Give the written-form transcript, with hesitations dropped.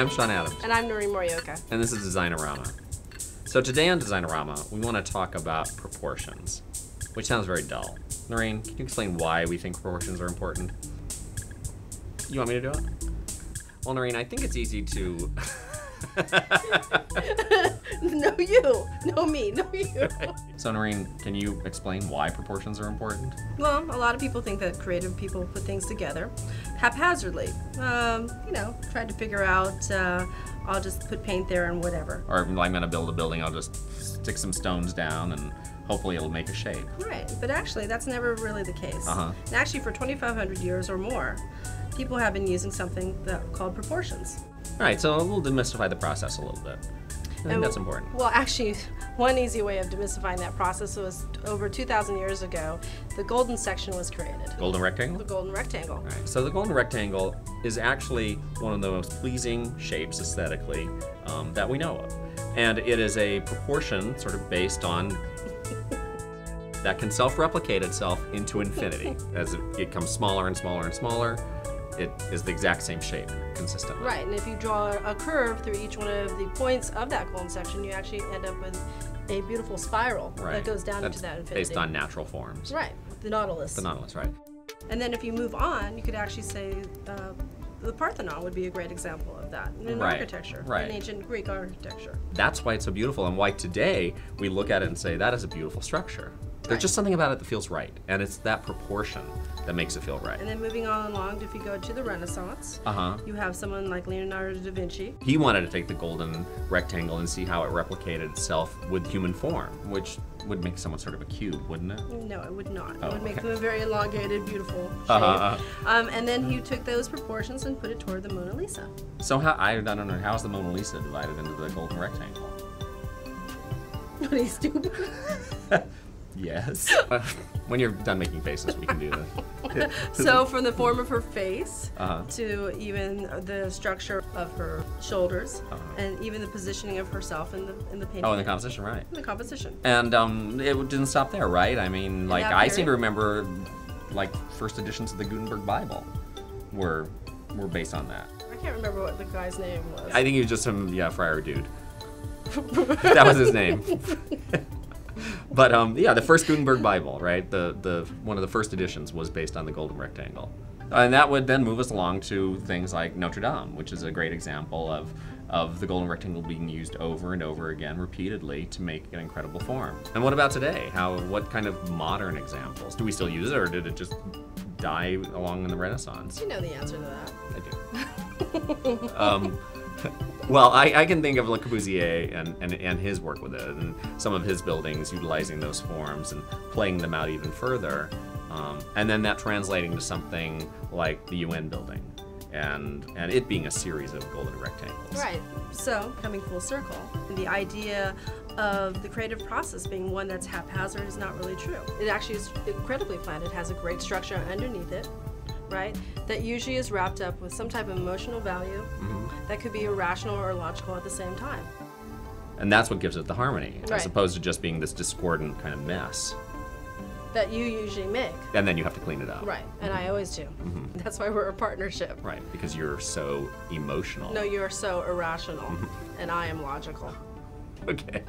I'm Sean Adams. And I'm Noreen Morioka. And this is Designorama. So today on Designorama, we want to talk about proportions, which sounds very dull. Noreen, can you explain why we think proportions are important? You want me to do it? Well, Noreen, I think it's easy to... No, you. No, me. No, you. So, Noreen, can you explain why proportions are important? Well, a lot of people think that creative people put things together haphazardly. Try to figure out, I'll just put paint there and whatever. Or if I'm going to build a building, I'll just stick some stones down and hopefully it'll make a shape. Right, but actually that's never really the case. And actually for 2,500 years or more, people have been using something called proportions. All right, so we'll demystify the process a little bit. I think that's important. Well, actually, one easy way of demystifying that process was over 2,000 years ago, the golden section was created. Golden rectangle? The golden rectangle. Right. So the golden rectangle is actually one of the most pleasing shapes aesthetically that we know of. And it is a proportion sort of based on that can self-replicate itself into infinity. As it becomes smaller and smaller and smaller, it is the exact same shape consistently. Right, and if you draw a curve through each one of the points of that golden section, you actually end up with a beautiful spiral that goes down into that infinity. Based on natural forms. Right, the nautilus. The nautilus, right. And then if you move on, you could actually say the Parthenon would be a great example of that in architecture, in ancient Greek architecture. That's why it's so beautiful, and why today we look at it and say, that is a beautiful structure. There's just something about it that feels right, and it's that proportion that makes it feel right. And then moving on along, if you go to the Renaissance, you have someone like Leonardo da Vinci. He wanted to take the golden rectangle and see how it replicated itself with human form, which would make someone sort of a cube, wouldn't it? No, it would not. It would make them a very elongated, beautiful shape. And then he took those proportions and put it toward the Mona Lisa. So I don't know, how is the Mona Lisa divided into the golden rectangle? What, are you stupid? Yes. When you're done making faces, we can do that. So from the form of her face to even the structure of her shoulders and even the positioning of herself in the painting. Oh, in the composition, right. In the composition. And it didn't stop there, right? I mean, like, I seem to remember, like, first editions of the Gutenberg Bible were based on that. I can't remember what the guy's name was. I think he was just some, friar dude. That was his name. But the first Gutenberg Bible, right? The one of the first editions was based on the golden rectangle, and that would then move us along to things like Notre Dame, which is a great example of the golden rectangle being used over and over again, repeatedly, to make an incredible form. And what about today? What kind of modern examples do we still use it, or did it just die along in the Renaissance? You know the answer to that. I do. Well, I can think of Le Corbusier and his work with it, and some of his buildings utilizing those forms and playing them out even further, and then that translating to something like the UN building, and it being a series of golden rectangles. Right. So coming full circle, the idea of the creative process being one that's haphazard is not really true. It actually is incredibly planned. It has a great structure underneath it. Right? That usually is wrapped up with some type of emotional value that could be irrational or logical at the same time. And that's what gives it the harmony, as opposed to just being this discordant kind of mess. That you usually make. And then you have to clean it up. Right, and I always do. That's why we're a partnership. Right, because you're so emotional. No, you're so irrational, and I am logical. Okay.